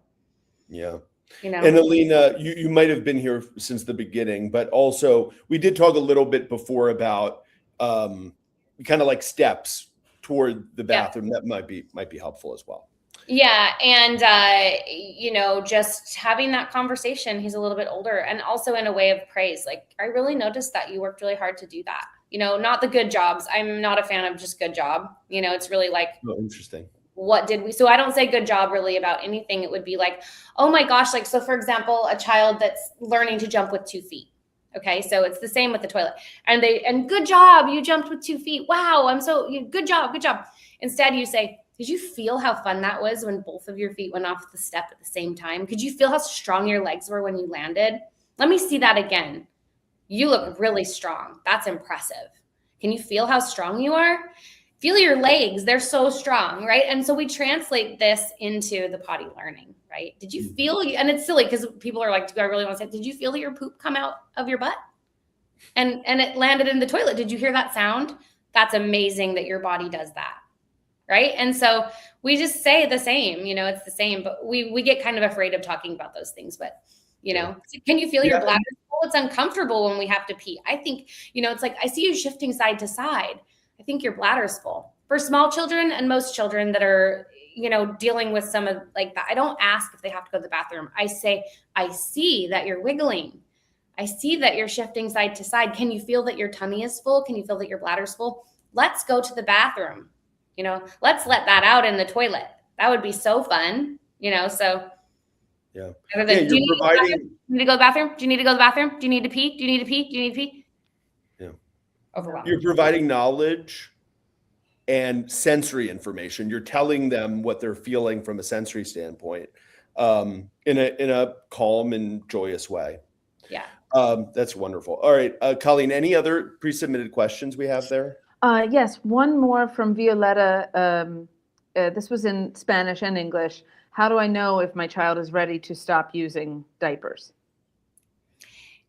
Yeah. And Alina, you might have been here since the beginning, but also we did talk a little bit before about kind of like steps toward the bathroom. Yeah. That might be helpful as well. Yeah. And, just having that conversation, he's a little bit older and also in a way of praise. Like, I really noticed that you worked really hard to do that. Not the good jobs. I'm not a fan of just good job. It's really like, oh, interesting. What did we? So I don't say good job really about anything. It would be like, oh my gosh. Like, so for example, a child that's learning to jump with 2 feet. Okay. So it's the same with the toilet and good job. You jumped with 2 feet. Wow. Good job. Good job. Instead you say, did you feel how fun that was when both of your feet went off the step at the same time? Could you feel how strong your legs were when you landed? Let me see that again. You look really strong. That's impressive. Can you feel how strong you are? Feel your legs. They're so strong, right? And so we translate this into the potty learning, right? Did you feel, and it's silly because people are like, do I really want to say, did you feel your poop come out of your butt? And it landed in the toilet. Did you hear that sound? That's amazing that your body does that. Right. And so we just say the same, it's the same, but we get kind of afraid of talking about those things. But, can you feel your bladder full? It's uncomfortable when we have to pee. I think, it's like, I see you shifting side to side. I think your bladder's full. For small children and most children that are, dealing with some of like that, I don't ask if they have to go to the bathroom. I say, I see that you're wiggling. I see that you're shifting side to side. Can you feel that your tummy is full? Can you feel that your bladder's full? Let's go to the bathroom. Let's let that out in the toilet. That would be so fun, so. Yeah. Do you need to go to the bathroom? Do you need to go to the bathroom? Do you need to pee? Do you need to pee? Do you need to pee? Yeah. Overwhelming. You're providing knowledge and sensory information. You're telling them what they're feeling from a sensory standpoint, in a calm and joyous way. Yeah. That's wonderful. All right. Colleen, any other pre-submitted questions we have there? Yes, one more from Violetta. This was in Spanish and English. How do I know if my child is ready to stop using diapers?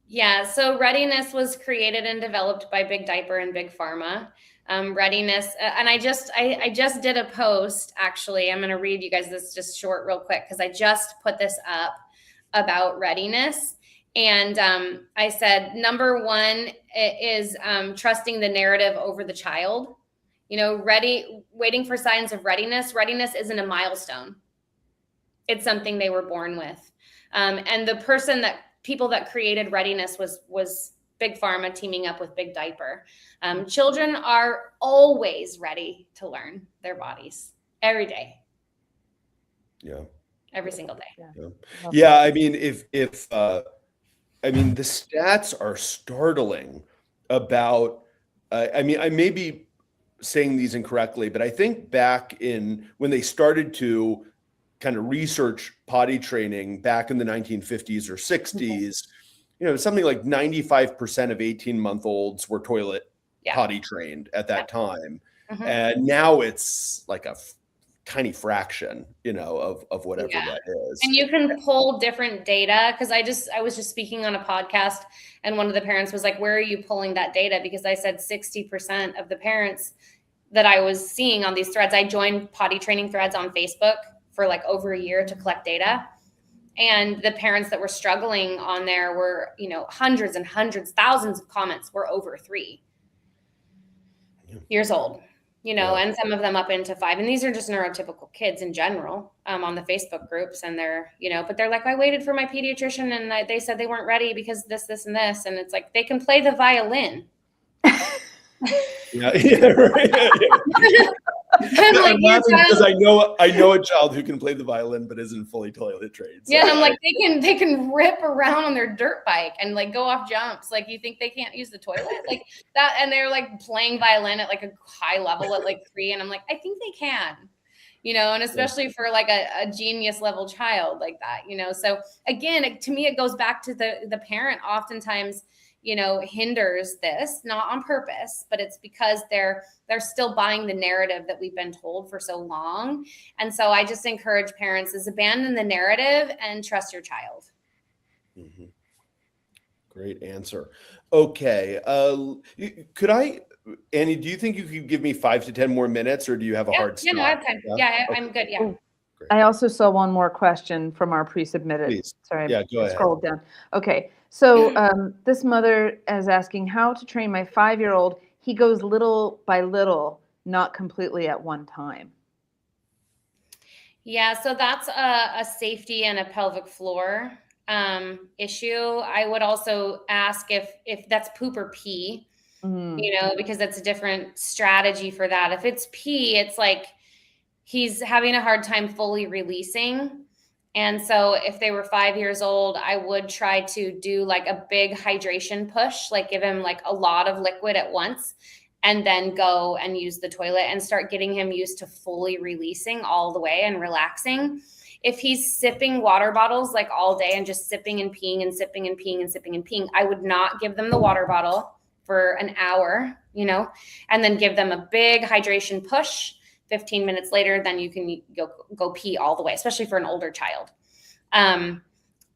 Yeah, so readiness was created and developed by Big Diaper and Big Pharma. Readiness, and I just did a post, actually. I'm going to read you guys this just short real quick because I just put this up about readiness. And I said, number one is trusting the narrative over the child. Waiting for signs of readiness. Readiness isn't a milestone. It's something they were born with. And the people that created readiness was Big Pharma teaming up with Big Diaper. Children are always ready to learn their bodies every day. Yeah. Every single day. Yeah. I mean, the stats are startling about, I may be saying these incorrectly, but I think back when they started to kind of research potty training back in the 1950s or 60s, something like 95% of 18-month-olds were toilet potty trained at that time. Mm-hmm. And now it's like a tiny fraction, of whatever that is. And you can pull different data, because I was just speaking on a podcast, and one of the parents was like, where are you pulling that data? Because I said 60% of the parents that I was seeing on these threads, I joined potty training threads on Facebook for like over a year to collect data. And the parents that were struggling on there were, hundreds and hundreds, thousands of comments were over 3 years old. And some of them up into 5. And these are just neurotypical kids in general on the Facebook groups. And they're, but they're like, I waited for my pediatrician and they said they weren't ready because this, and this. And it's like, they can play the violin. Yeah, right. I'm laughing because I know a child who can play the violin but isn't fully toilet trained. So. Yeah, and I'm like, they can rip around on their dirt bike and like go off jumps. Like, you think they can't use the toilet like that? And they're like playing violin at like a high level at like 3, and I'm like, I think they can, and especially for like a genius level child like that, So again, to me, it goes back to the parent oftentimes hinders this, not on purpose, but it's because they're still buying the narrative that we've been told for so long. And so I just encourage parents is abandon the narrative and trust your child. Mm-hmm. Great answer. Okay. Annie, do you think you could give me 5 to 10 more minutes, or do you have a hard stop? No, I have time. Yeah, okay. I'm good. Yeah. Great. I also saw one more question from our pre-submitted. Please. Sorry, yeah, go ahead. Scrolled down. Okay. So this mother is asking how to train my 5-year-old. He goes little by little, not completely at one time. Yeah, so that's a safety and a pelvic floor issue. I would also ask if that's poop or pee, because that's a different strategy for that. If it's pee, it's like he's having a hard time fully releasing. And so if they were 5 years old, I would try to do like a big hydration push, like give him like a lot of liquid at once, and then go and use the toilet and start getting him used to fully releasing all the way and relaxing. If he's sipping water bottles like all day and just sipping and peeing and sipping and peeing and sipping and peeing, I would not give them the water bottle for an hour, and then give them a big hydration push. 15 minutes later, then you can go pee all the way, especially for an older child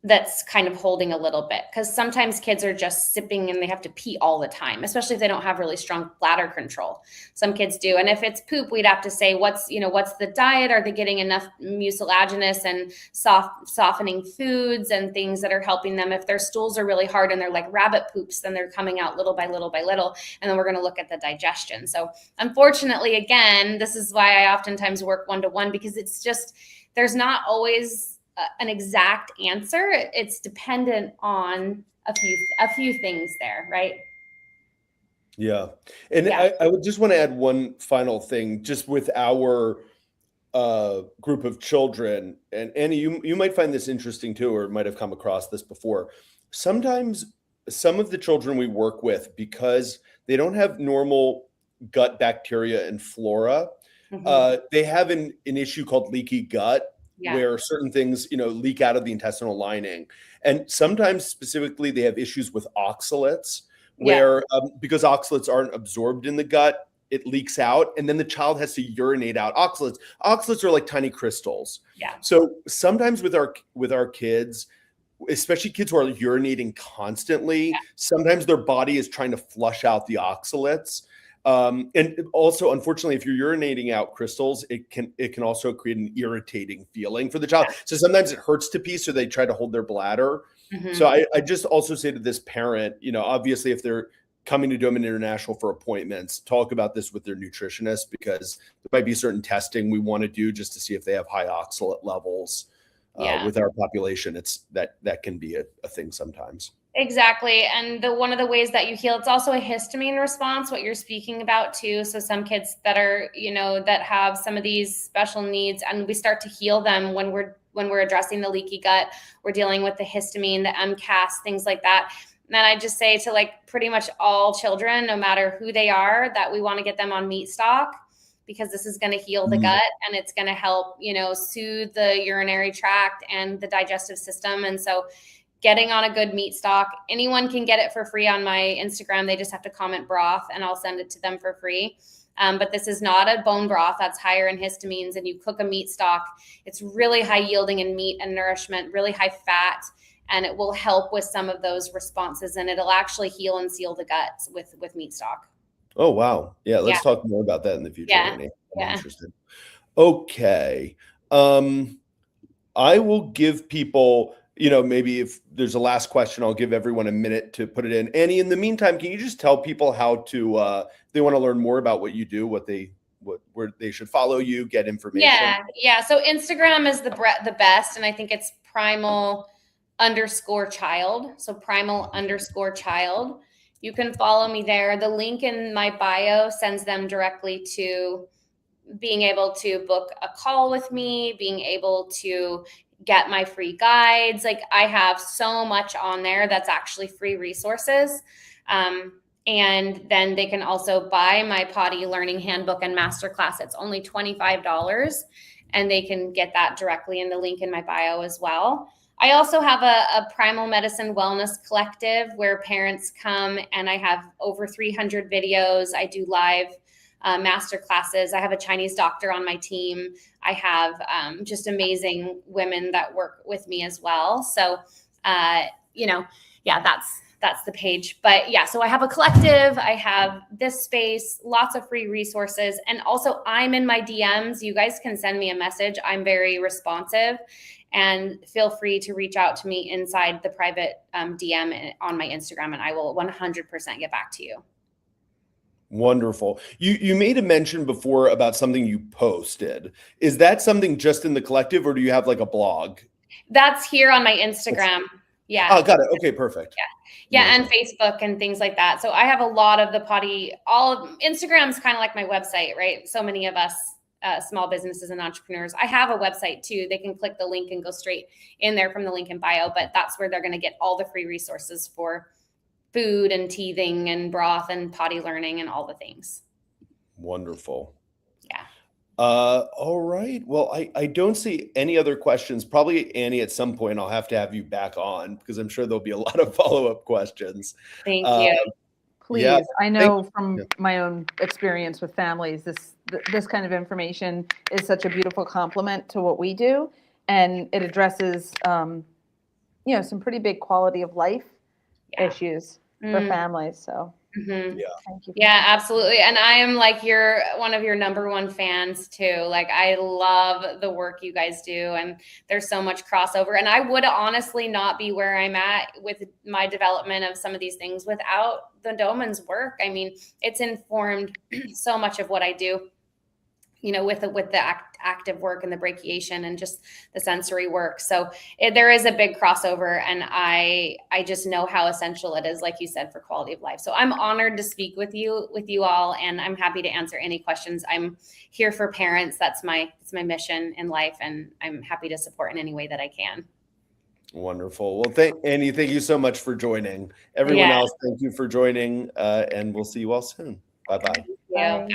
that's kind of holding a little bit, because sometimes kids are just sipping and they have to pee all the time, especially if they don't have really strong bladder control. Some kids do. And if it's poop, we'd have to say, what's the diet? Are they getting enough mucilaginous and softening foods and things that are helping them? If their stools are really hard and they're like rabbit poops, then they're coming out little by little by little. And then we're going to look at the digestion. So unfortunately, again, this is why I oftentimes work one-to-one, because it's just, there's not always an exact answer. It's dependent on a few things there, right? Yeah. And yeah. I would just want to add one final thing, just with our group of children. And Annie, you might find this interesting too, or might have come across this before. Sometimes some of the children we work with, because they don't have normal gut bacteria and flora, they have an issue called leaky gut. Yeah. Where certain things, leak out of the intestinal lining. And sometimes specifically they have issues with oxalates, where because oxalates aren't absorbed in the gut, it leaks out, and then the child has to urinate out oxalates. Oxalates are like tiny crystals. Yeah. So sometimes with our kids, especially kids who are urinating constantly, sometimes their body is trying to flush out the oxalates. And also, unfortunately, if you're urinating out crystals, it can also create an irritating feeling for the child. So sometimes it hurts to pee, so they try to hold their bladder. So Mhm. I just also say to this parent, obviously if they're coming to Doman International for appointments, talk about this with their nutritionist, because there might be certain testing we want to do just to see if they have high oxalate levels. Yeah. With our population, it's that can be a thing sometimes. Exactly. And one of the ways that you heal, it's also a histamine response, what you're speaking about too. So some kids that are, that have some of these special needs, and we start to heal them when we're addressing the leaky gut, we're dealing with the histamine, the MCAS, things like that. And then I just say to like pretty much all children, no matter who they are, that we want to get them on meat stock, because this is going to heal the gut, and it's going to help, soothe the urinary tract and the digestive system. And so getting on a good meat stock, anyone can get it for free on my Instagram. They just have to comment broth and I'll send it to them for free. But this is not a bone broth that's higher in histamines, and you cook a meat stock. It's really high yielding in meat and nourishment, really high fat, and it will help with some of those responses, and it'll actually heal and seal the gut with meat stock. Oh, wow. Yeah, Yeah. let's talk more about that in the future, Yeah. Annie. I'm Yeah. interested. Okay. I will give people, maybe if there's a last question, I'll give everyone a minute to put it in. Annie, in the meantime, can you just tell people how to, if they want to learn more about what you do, where they should follow you, get information? Yeah. So Instagram is the best, and I think it's primal_child. So primal_child. You can follow me there. The link in my bio sends them directly to being able to book a call with me, being able to get my free guides. Like, I have so much on there that's actually free resources. And then they can also buy my potty learning handbook and masterclass. It's only $25, and they can get that directly in the link in my bio as well. I also have a Primal Medicine Wellness Collective where parents come, and I have over 300 videos. I do live master classes. I have a Chinese doctor on my team. I have just amazing women that work with me as well. So, that's the page. But yeah, so I have a collective. I have this space, lots of free resources. And also, I'm in my DMs. You guys can send me a message. I'm very responsive. And feel free to reach out to me inside the private DM on my Instagram, and I will 100% get back to you. Wonderful. You made a mention before about something you posted. Is that something just in the collective, or do you have like a blog? That's here on my Instagram. Yeah. Oh, got it. Okay, perfect. Yeah, and Facebook and things like that. So I have a lot of the potty. Instagram's kind of like my website, right? So many of us small businesses and entrepreneurs. I have a website too. They can click the link and go straight in there from the link in bio, but that's where they're going to get all the free resources for food and teething and broth and potty learning and all the things. Wonderful. Yeah. All right. Well, I don't see any other questions. Probably, Annie, at some point I'll have to have you back on, because I'm sure there'll be a lot of follow-up questions. Thank you. Please. Yeah, I know from my own experience with families, this kind of information is such a beautiful complement to what we do, and it addresses some pretty big quality of life issues for families. So Mm-hmm. Yeah. thank you. Yeah, absolutely. And I am like one of your number one fans too. Like, I love the work you guys do, and there's so much crossover. And I would honestly not be where I'm at with my development of some of these things without the Doman's work. I mean, it's informed so much of what I do, with the active work and the brachiation and just the sensory work. So there is a big crossover, and I just know how essential it is, like you said, for quality of life. So I'm honored to speak with you all, and I'm happy to answer any questions. I'm here for parents. It's my mission in life, and I'm happy to support in any way that I can. Wonderful. Well, Annie, thank you so much for joining. Everyone else, thank you for joining, and we'll see you all soon. Bye-bye. Thank you. Bye.